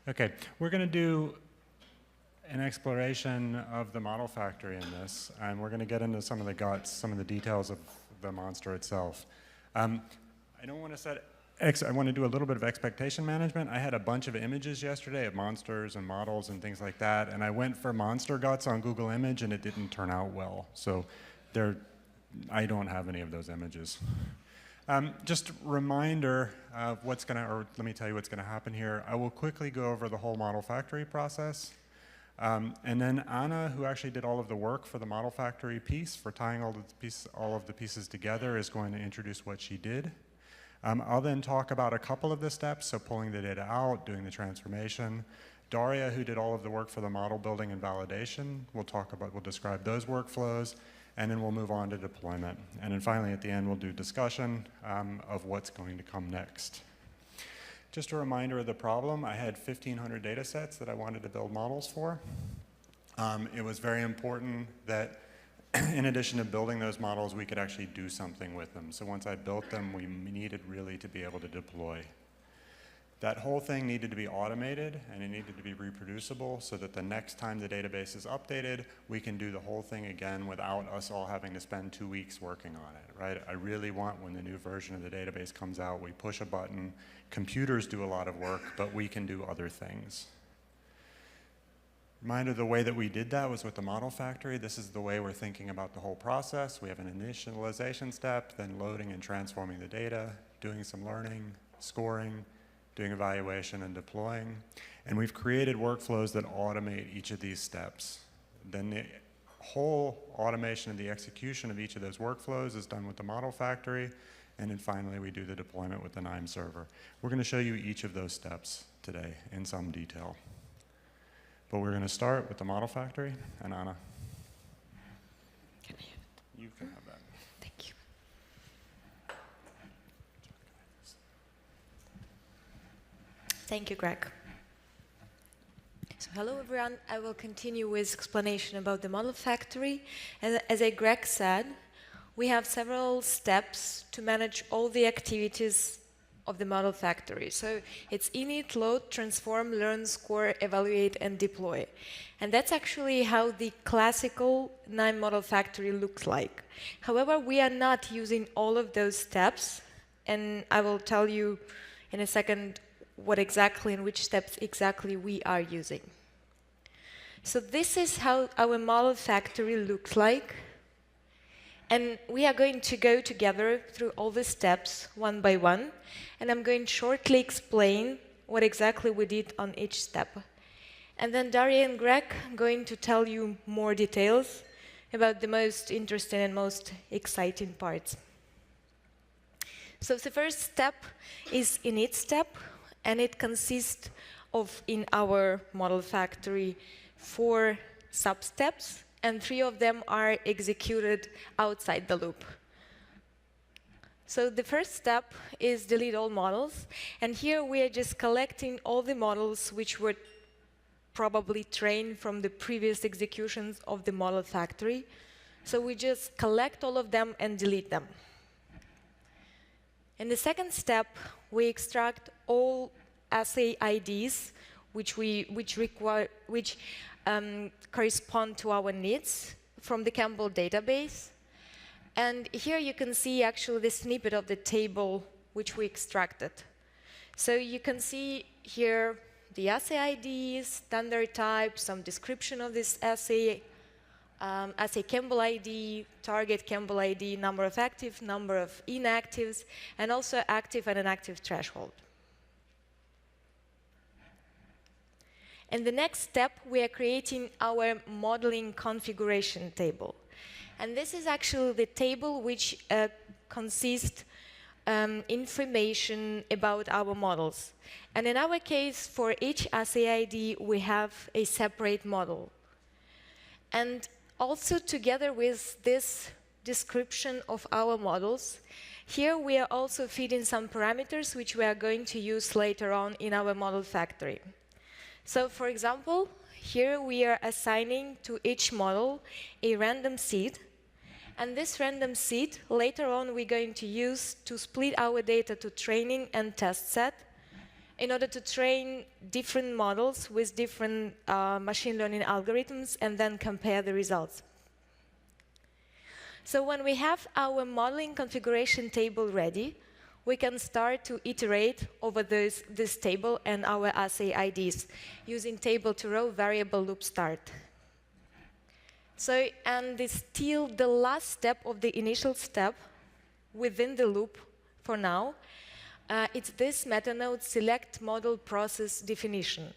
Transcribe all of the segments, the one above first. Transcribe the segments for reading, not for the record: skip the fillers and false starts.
Okay, we're going to do an exploration of the model factory in this, and we're going to get into some of the guts, some of the details of the monster itself. I don't want to set I want to do a little bit of expectation management. I had a bunch of images yesterday of monsters and models and things like that, and I went for monster guts on Google Image, and it didn't turn out well. So I don't have any of those images. Just a reminder of what's going to, or let me tell you what's going to happen here. I will quickly go over the whole model factory process. And then Anna, who actually did all of the work for the model factory piece, for tying all of the pieces together, is going to introduce what she did. I'll then talk about a couple of the steps, so pulling the data out, doing the transformation. Daria, who did all of the work for the model building and validation, we'll describe those workflows, and then we'll move on to deployment. And then finally, at the end, we'll do discussion of what's going to come next. Just a reminder of the problem. I had 1,500 data sets that I wanted to build models for. It was very important that in addition to building those models, we could actually do something with them. So once I built them, we needed really to be able to deploy. That whole thing needed to be automated, and it needed to be reproducible so that the next time the database is updated, we can do the whole thing again without us all having to spend 2 weeks working on it, right? I really want, when the new version of the database comes out, we push a button. Computers do a lot of work, but we can do other things. Reminder, the way that we did that was with the model factory. This is the way we're thinking about the whole process. We have an initialization step, then loading and transforming the data, doing some learning, scoring, doing evaluation and deploying. And we've created workflows that automate each of these steps. Then the whole automation of the execution of each of those workflows is done with the model factory. And then finally, we do the deployment with the Knime server. We're going to show you each of those steps today in some detail. But we're going to start with the model factory, and Anna. Can I have it? You can have that. Thank you. Thank you, Greg. So hello, everyone. I will continue with explanation about the model factory. As Greg said, we have several steps to manage all the activities of the model factory. So it's init, load, transform, learn, score, evaluate, and deploy. And that's actually how the classical Knime model factory looks like. However, we are not using all of those steps, and I will tell you in a second what exactly and which steps exactly we are using. So this is how our model factory looks like. And we are going to go together through all the steps one by one, and I'm going to shortly explain what exactly we did on each step. And then Daria and Greg are going to tell you more details about the most interesting and most exciting parts. So the first step is init step, and it consists of, in our model factory, 4 sub-steps, and 3 of them are executed outside the loop. So the first step is delete all models, and here we are just collecting all the models which were probably trained from the previous executions of the model factory. So we just collect all of them and delete them. In the second step, we extract all assay IDs which correspond to our needs from the Campbell database. And here you can see actually the snippet of the table which we extracted. So you can see here the assay IDs, standard type, some description of this assay, assay Campbell ID, target Campbell ID, number of active, number of inactives, and also active and inactive threshold. In the next step, we are creating our modeling configuration table. And this is actually the table which consists information about our models. And in our case, for each assay ID, we have a separate model. And also together with this description of our models, here we are also feeding some parameters which we are going to use later on in our model factory. So for example, here we are assigning to each model a random seed. And this random seed, later on, we're going to use to split our data to training and test set in order to train different models with different machine learning algorithms and then compare the results. So when we have our modeling configuration table ready, we can start to iterate over this table and our assay IDs using table-to-row variable loop start. So, and it's still the last step of the initial step within the loop for now. It's this meta node select model process definition.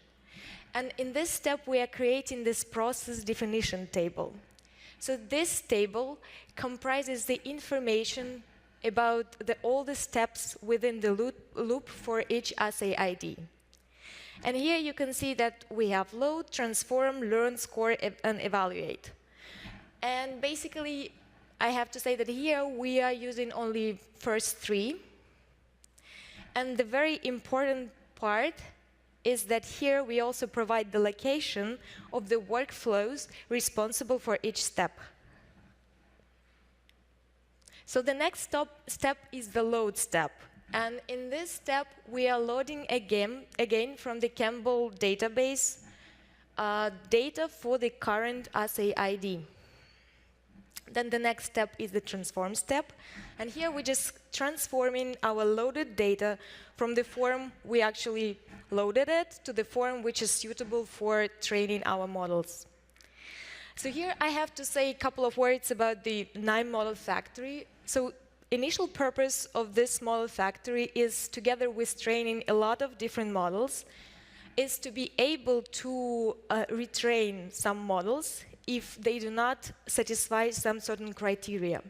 And in this step, we are creating this process definition table. So this table comprises the information about all the steps within the loop for each assay ID. And here you can see that we have load, transform, learn, score, and evaluate. And basically, I have to say that here we are using only first three. And the very important part is that here we also provide the location of the workflows responsible for each step. So the next step is the load step. And in this step, we are loading again from the Campbell database data for the current assay ID. Then the next step is the transform step. And here we're just transforming our loaded data from the form we actually loaded it to the form which is suitable for training our models. So here I have to say a couple of words about the Knime model factory. So initial purpose of this model factory is, together with training a lot of different models, is to be able to retrain some models if they do not satisfy some certain criteria.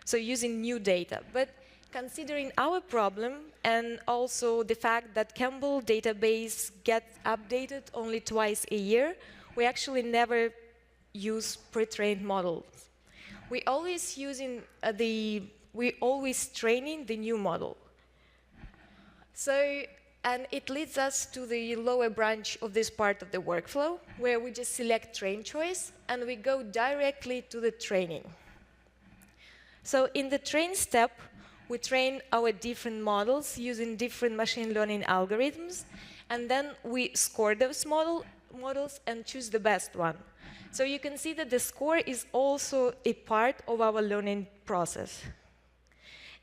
So using new data. But considering our problem and also the fact that Campbell database gets updated only twice a year, we actually never use pre-trained models. We always training the new model. So, and it leads us to the lower branch of this part of the workflow, where we just select train choice, and we go directly to the training. So in the train step, we train our different models using different machine learning algorithms, and then we score those models and choose the best one. So you can see that the score is also a part of our learning process.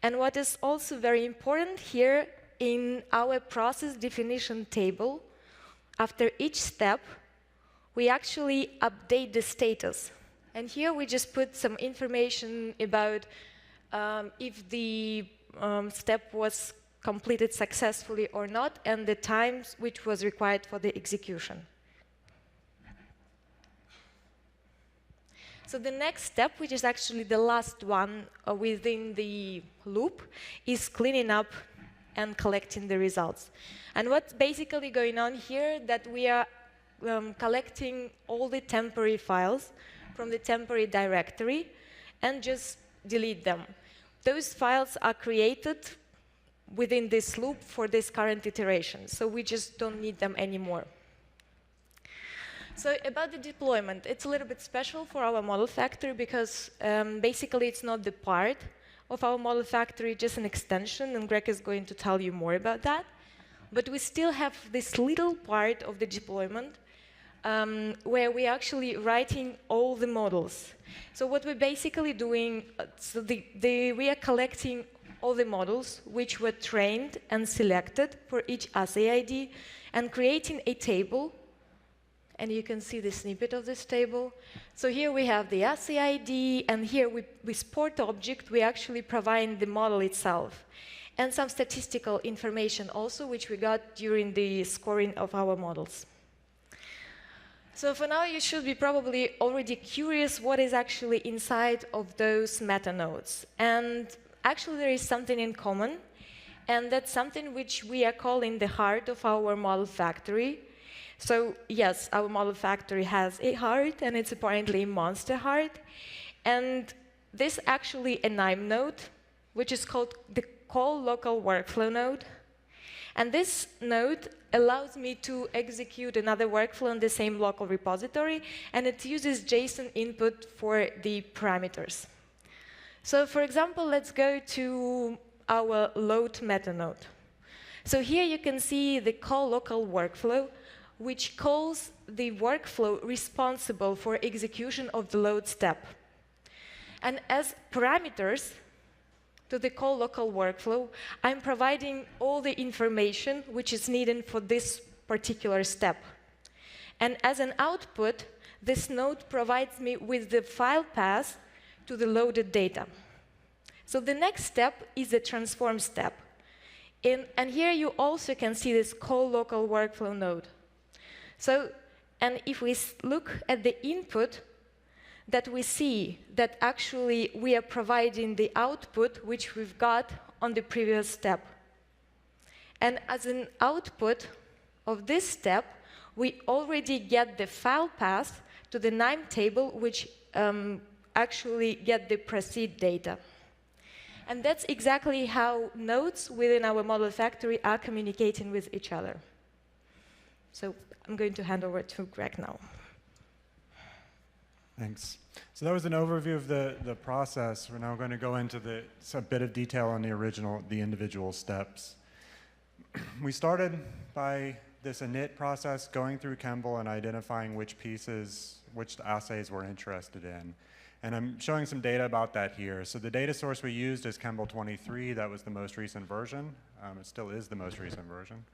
And what is also very important here, in our process definition table, after each step, we actually update the status. And here we just put some information about if the step was completed successfully or not, and the times which was required for the execution. So the next step, which is actually the last one within the loop, is cleaning up and collecting the results. And what's basically going on here, that we are collecting all the temporary files from the temporary directory and just delete them. Those files are created within this loop for this current iteration, so we just don't need them anymore. So about the deployment, it's a little bit special for our model factory because basically it's not the part of our model factory, just an extension, and Greg is going to tell you more about that. But we still have this little part of the deployment where we're actually writing all the models. So what we're basically doing, we are collecting all the models which were trained and selected for each assay ID and creating a table. And you can see the snippet of this table. So here we have the assay ID, and here with port object, we actually provide the model itself. And some statistical information also, which we got during the scoring of our models. So for now, you should be probably already curious what is actually inside of those meta nodes. And actually, there is something in common, and that's something which we are calling the heart of our model factory. So yes, our model factory has a heart, and it's apparently a monster heart. And this actually a Knime node, which is called the call local workflow node. And this node allows me to execute another workflow in the same local repository, and it uses JSON input for the parameters. So for example, let's go to our load meta node. So here you can see the call local workflow, which calls the workflow responsible for execution of the load step. And as parameters to the call local workflow, I'm providing all the information which is needed for this particular step. And as an output, this node provides me with the file path to the loaded data. So the next step is the transform step. And here you also can see this call local workflow node. So, and if we look at the input, that we see that actually we are providing the output which we've got on the previous step. And as an output of this step, we already get the file path to the Knime table, which actually get the proceed data. And that's exactly how nodes within our model factory are communicating with each other. So I'm going to hand over to Greg now. Thanks. So that was an overview of the process. We're now going to go into a bit of detail on the individual steps. We started by this init process, going through Kemble and identifying which assays we're interested in. And I'm showing some data about that here. So the data source we used is Kemble 23. That was the most recent version. It still is the most recent version.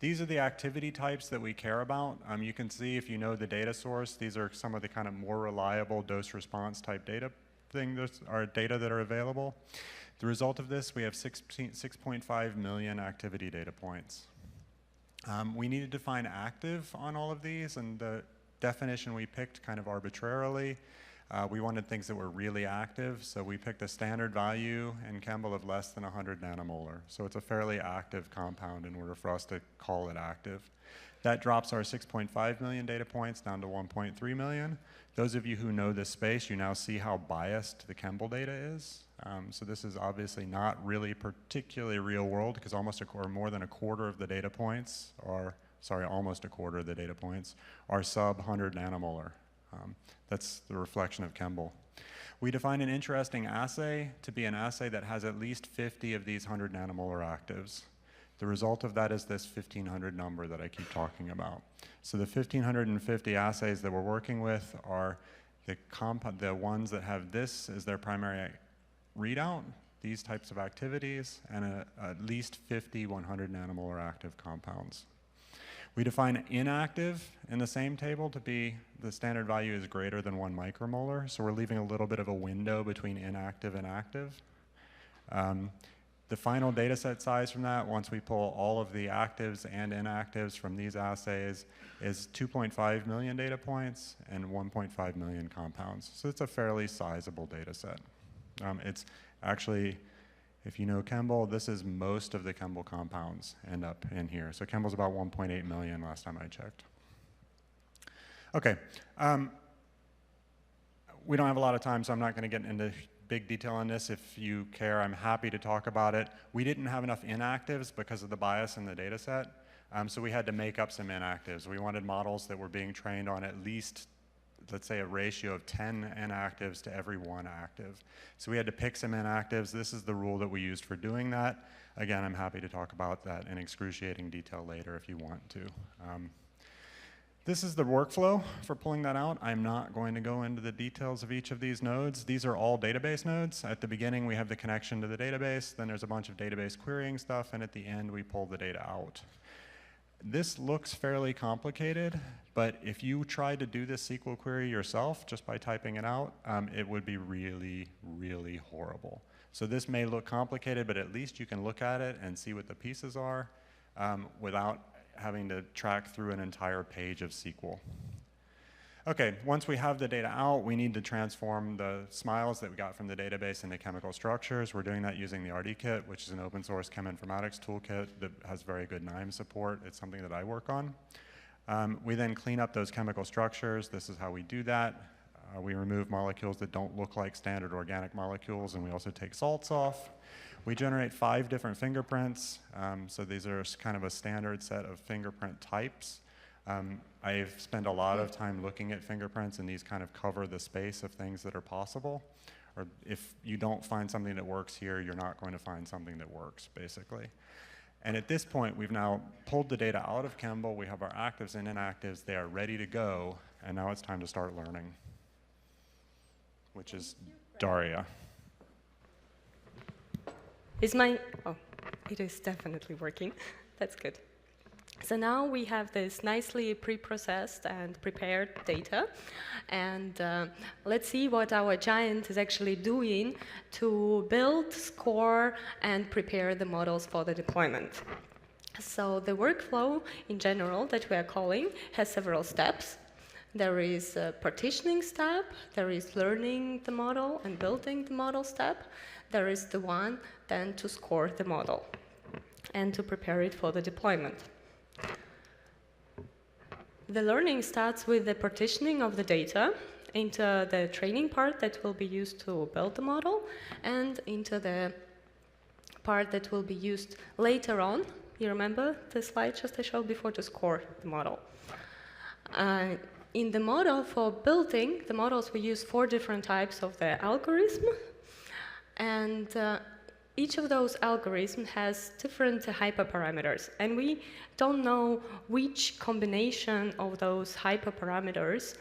These are the activity types that we care about. You can see if you know the data source, these are some of the kind of more reliable dose response type data that are available. The result of this, we have 6.5 million activity data points. We needed to find active on all of these, and the definition we picked kind of arbitrarily. We wanted things that were really active, so we picked a standard value in Kemble of less than 100 nanomolar. So it's a fairly active compound in order for us to call it active. That drops our 6.5 million data points down to 1.3 million. Those of you who know this space, you now see how biased the Kemble data is. So this is obviously not really particularly real world, because more than a quarter of the data points are, almost a quarter of the data points are sub 100 nanomolar. That's the reflection of Kemble. We define an interesting assay to be an assay that has at least 50 of these 100 nanomolar actives. The result of that is this 1,500 number that I keep talking about. So the 1,550 assays that we're working with are the ones that have this as their primary readout, these types of activities, and at least 50 100 nanomolar active compounds. We define inactive in the same table to be the standard value is greater than 1 micromolar, so we're leaving a little bit of a window between inactive and active. The final data set size from that, once we pull all of the actives and inactives from these assays, is 2.5 million data points and 1.5 million compounds. So it's a fairly sizable data set. It's actually, if you know Kemble, this is most of the Kemble compounds end up in here. So Kemble's about 1.8 million last time I checked. Okay. We don't have a lot of time, so I'm not going to get into big detail on this. If you care, I'm happy to talk about it. We didn't have enough inactives because of the bias in the data set, so we had to make up some inactives. We wanted models that were being trained on at least, let's say, a ratio of 10 inactives to every 1 active. So we had to pick some inactives. This is the rule that we used for doing that. Again, I'm happy to talk about that in excruciating detail later if you want to. This is the workflow for pulling that out. I'm not going to go into the details of each of these nodes. These are all database nodes. At the beginning, we have the connection to the database. Then there's a bunch of database querying stuff. And at the end, we pull the data out. This looks fairly complicated, but if you tried to do this SQL query yourself just by typing it out, it would be really, really horrible. So this may look complicated, but at least you can look at it and see what the pieces are without having to track through an entire page of SQL. Okay, once we have the data out, we need to transform the smiles that we got from the database into chemical structures. We're doing that using the RDKit, which is an open source cheminformatics toolkit that has very good Knime support. It's something that I work on. We then clean up those chemical structures. This is how we do that. We remove molecules that don't look like standard organic molecules, and we also take salts off. We generate 5 different fingerprints. So these are kind of a standard set of fingerprint types. I've spent a lot of time looking at fingerprints, and these kind of cover the space of things that are possible. Or if you don't find something that works here, you're not going to find something that works, basically. And at this point, we've now pulled the data out of Kemble. We have our actives and inactives. They are ready to go. And now it's time to start learning, which is Daria. Oh, it is definitely working. That's good. So now we have this nicely pre-processed and prepared data. And let's see what our giant is actually doing to build, score, and prepare the models for the deployment. So the workflow in general that we are calling has several steps. There is a partitioning step, there is learning the model and building the model step. There is the one then to score the model and to prepare it for the deployment. The learning starts with the partitioning of the data into the training part that will be used to build the model and into the part that will be used later on. You remember the slide just I showed before to score the model. In the model for building the models, we use 4 different types of the algorithm. And each of those algorithms has different hyperparameters. And we don't know which combination of those hyperparameters,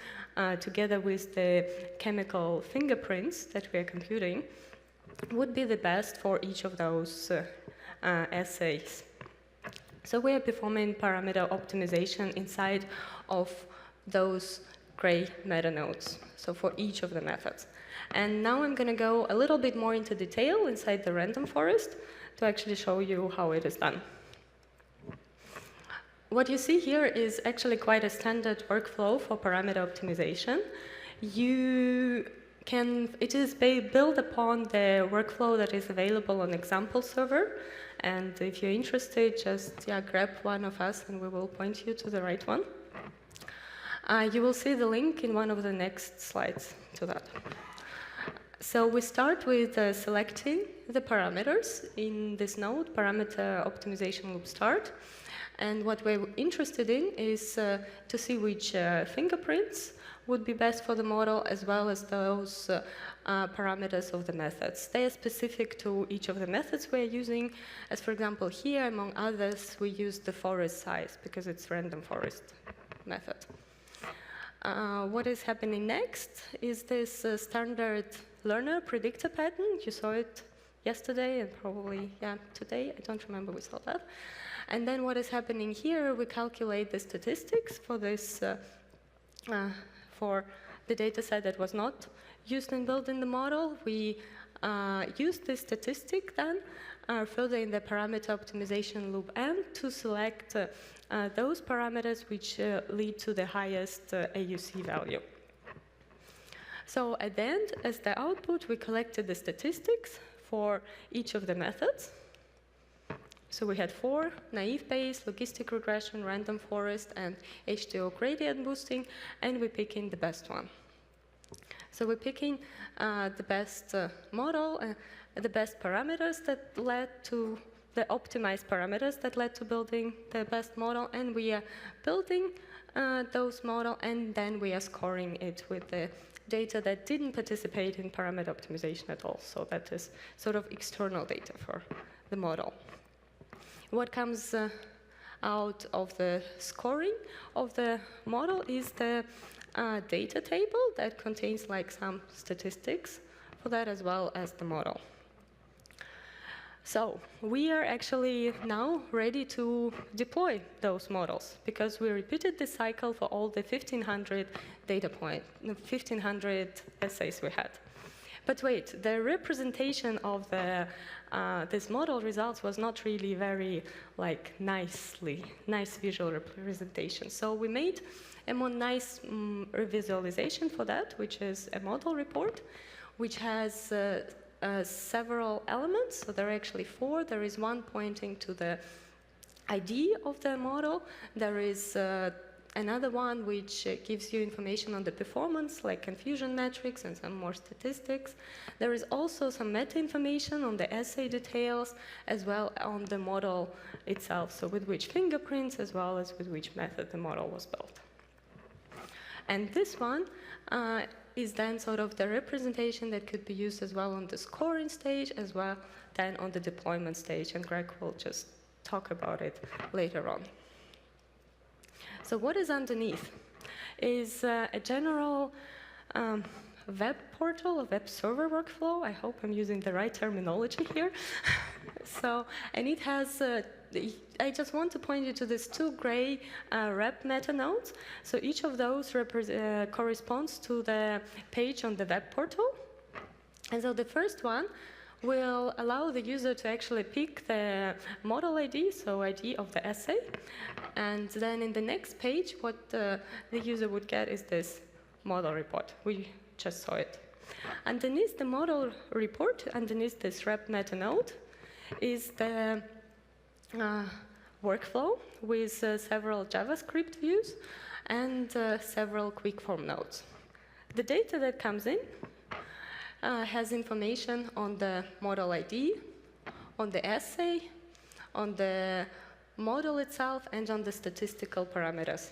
together with the chemical fingerprints that we are computing, would be the best for each of those assays. So we are performing parameter optimization inside of those gray meta nodes, so for each of the methods. And now I'm going to go a little bit more into detail inside the random forest to actually show you how it is done. What you see here is actually quite a standard workflow for parameter optimization. It is built upon the workflow that is available on example server. And if you're interested, just grab one of us and we will point you to the right one. You will see the link in one of the next slides to that. So we start with selecting the parameters in this node, parameter optimization loop start. And what we're interested in is to see which fingerprints would be best for the model, as well as those parameters of the methods. They are specific to each of the methods we're using. As for example, here, among others, we use the forest size because it's random forest method. What is happening next is this standard learner predictor pattern. You saw it yesterday and probably today. I don't remember we saw that. And then what is happening here, we calculate the statistics for this, for the data set that was not used in building the model. We use this statistic then further in the parameter optimization loop M to select those parameters which lead to the highest AUC value. So at the end, as the output, we collected the statistics for each of the methods. So we had 4: naive Bayes, logistic regression, random forest, and HTO gradient boosting, and we're picking the best one. So we're picking the best model, the best parameters that led to the optimized parameters that led to building the best model, and we are building those models, and then we are scoring it with the data that didn't participate in parameter optimization at all. So that is sort of external data for the model. What comes out of the scoring of the model is the data table that contains like some statistics for that, as well as the model. So we are actually now ready to deploy those models because we repeated this cycle for all the 1,500 1,500 essays we had. But wait, the representation of the this model results was not really very nice visual representation. So we made a more nice visualization for that, which is a model report, which has several elements. So there are actually 4. There is one pointing to the ID of the model. There is another one which gives you information on the performance, like confusion metrics and some more statistics. There is also some meta-information on the assay details, as well on the model itself, so with which fingerprints, as well as with which method the model was built. And this one is then sort of the representation that could be used as well on the scoring stage, as well then on the deployment stage, and Greg will just talk about it later on. So what is underneath is a general web portal, a web server workflow. I hope I'm using the right terminology here. So, and it has, I just want to point you to these two gray rep meta nodes. So each of those corresponds to the page on the web portal. And so the first one will allow the user to actually pick the model ID, so ID of the assay. And then in the next page, what the user would get is this model report. We just saw it. Underneath the model report, underneath this rep meta node, is the workflow with several JavaScript views and several quick form nodes. The data that comes in has information on the model ID, on the assay, on the model itself, and on the statistical parameters.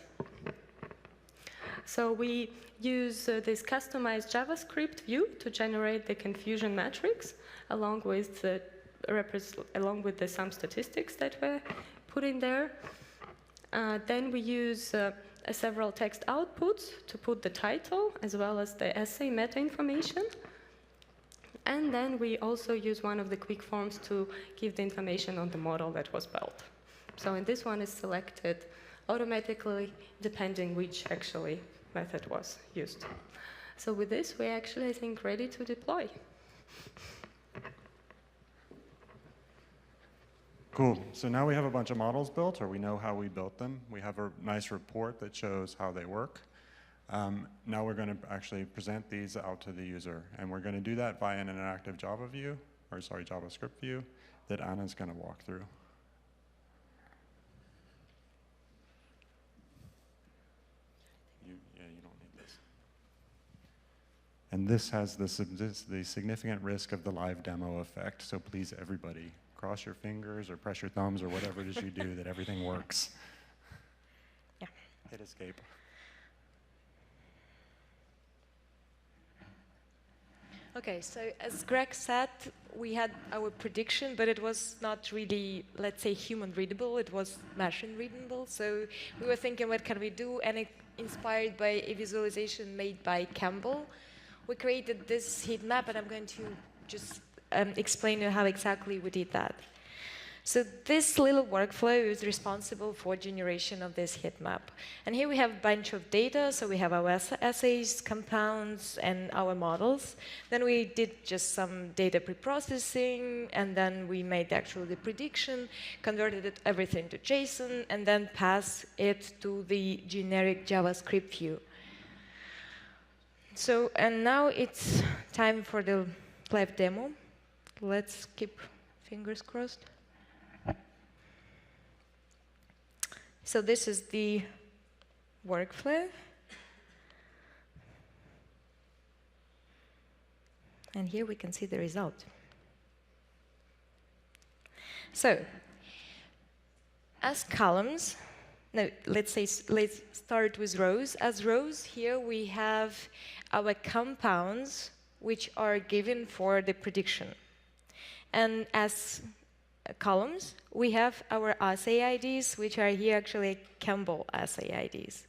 So we use this customized JavaScript view to generate the confusion matrix along with the some statistics that were put in there. Then we use several text outputs to put the title as well as the assay meta information. And then we also use one of the quick forms to give the information on the model that was built. So in this one is selected automatically depending which actually method was used. So with this, we're actually, I think, ready to deploy. Cool. So now we have a bunch of models built, or we know how we built them. We have a nice report that shows how they work. Now we're going to actually present these out to the user, and we're going to do that via an interactive Java view, or sorry, JavaScript view that Anna's going to walk through. You don't need this. And this has the significant risk of the live demo effect. So please, everybody, cross your fingers or press your thumbs or whatever it is you do that everything works. Yeah. Hit escape. Okay, so as Greg said, we had our prediction, but it was not really, let's say, human readable. It was machine readable. So we were thinking, what can we do? And it, inspired by a visualization made by Campbell, we created this heat map, and I'm going to just explain you how exactly we did that. So this little workflow is responsible for generation of this heat map. And here we have a bunch of data. So we have our assays, compounds, and our models. Then we did just some data preprocessing, and then we made actually the prediction, converted everything to JSON, and then passed it to the generic JavaScript view. So, and now it's time for the live demo. Let's keep fingers crossed. So this is the workflow. And here we can see the result. So, as columns, no, let's start with rows. As rows, here we have our compounds, which are given for the prediction. And as columns, we have our assay IDs, which are here actually Campbell assay IDs.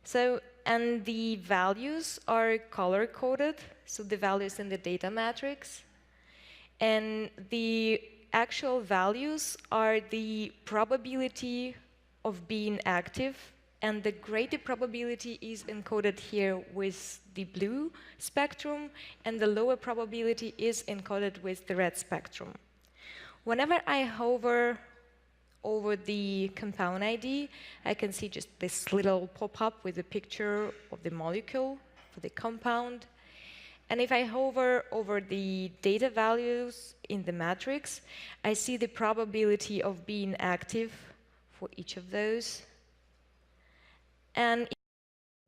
So, and the values are color-coded, so the values in the data matrix. And the actual values are the probability of being active, and the greater probability is encoded here with the blue spectrum, and the lower probability is encoded with the red spectrum. Whenever I hover over the compound ID, I can see just this little pop-up with a picture of the molecule for the compound. And if I hover over the data values in the matrix, I see the probability of being active for each of those. And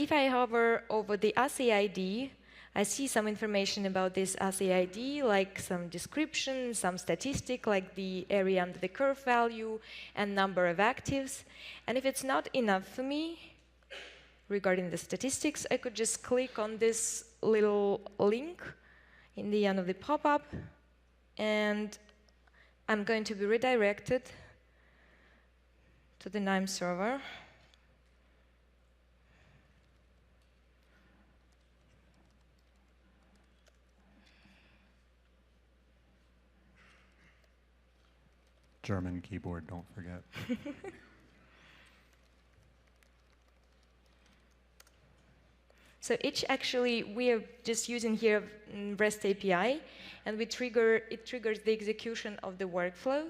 if I hover over the assay ID, I see some information about this assay ID, like some description, some statistic, like the area under the curve value and number of actives. And if it's not enough for me regarding the statistics, I could just click on this little link in the end of the pop-up, and I'm going to be redirected to the Knime server. German keyboard, don't forget. So we are just using here REST API, and it triggers the execution of the workflow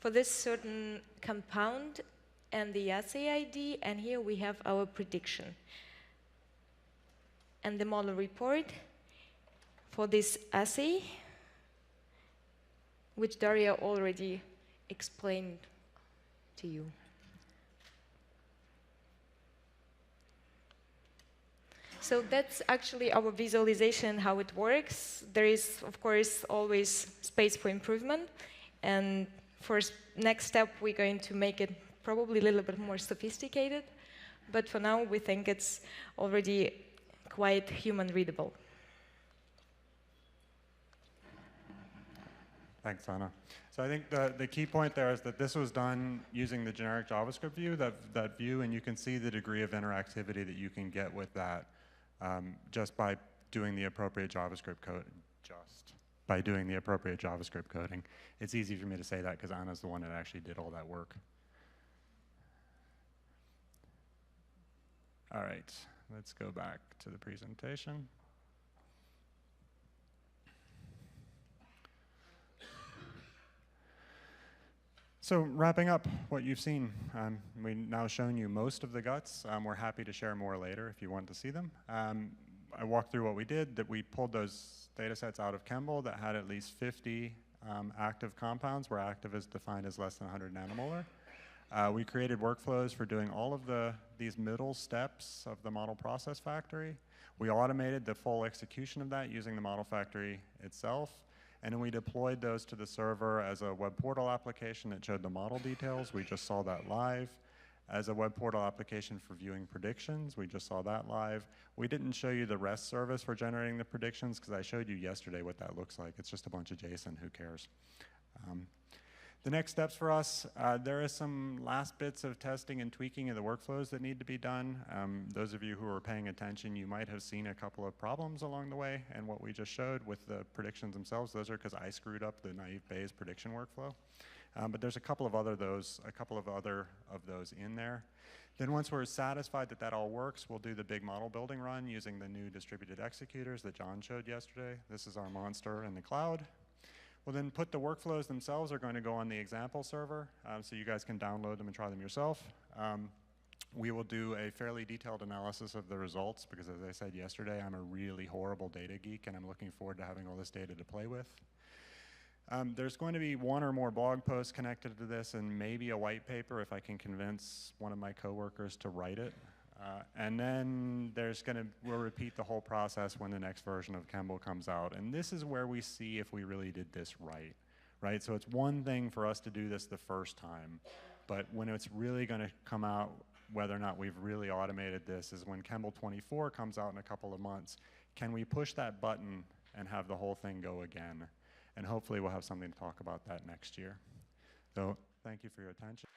for this certain compound and the assay ID, and here we have our prediction. And the model report for this assay, which Daria already explained to you. So that's actually our visualization, how it works. There is, of course, always space for improvement. And for next step, we're going to make it probably a little bit more sophisticated. But for now, we think it's already quite human readable. Thanks, Anna. So I think the key point there is that this was done using the generic JavaScript view, that view, and you can see the degree of interactivity that you can get with that just by doing the appropriate JavaScript code. Coding. It's easy for me to say that because Anna's the one that actually did all that work. All right, let's go back to the presentation. So wrapping up what you've seen, we've now shown you most of the guts. We're happy to share more later if you want to see them. I walked through what we did, that we pulled those data sets out of Kemble that had at least 50 active compounds, where active is defined as less than 100 nanomolar. We created workflows for doing all of these middle steps of the model process factory. We automated the full execution of that using the model factory itself. And then we deployed those to the server as a web portal application that showed the model details. We just saw that live. As a web portal application for viewing predictions, we just saw that live. We didn't show you the REST service for generating the predictions because I showed you yesterday what that looks like. It's just a bunch of JSON, who cares? The next steps for us, there is some last bits of testing and tweaking of the workflows that need to be done. Those of you who are paying attention, you might have seen a couple of problems along the way, and what we just showed with the predictions themselves, those are because I screwed up the naive Bayes prediction workflow. But there's a couple of other of those in there. Then once we're satisfied that that all works, we'll do the big model building run using the new distributed executors that John showed yesterday. This is our monster in the cloud. We'll then put the workflows themselves are going to go on the example server, so you guys can download them and try them yourself. We will do a fairly detailed analysis of the results because, as I said yesterday, I'm a really horrible data geek, and I'm looking forward to having all this data to play with. There's going to be one or more blog posts connected to this, and maybe a white paper if I can convince one of my coworkers to write it. And then we'll repeat the whole process when the next version of Kemble comes out. And this is where we see if we really did this right? So it's one thing for us to do this the first time, but when it's really going to come out, whether or not we've really automated this, is when Kemble 24 comes out in a couple of months. Can we push that button and have the whole thing go again? And hopefully we'll have something to talk about that next year. So thank you for your attention.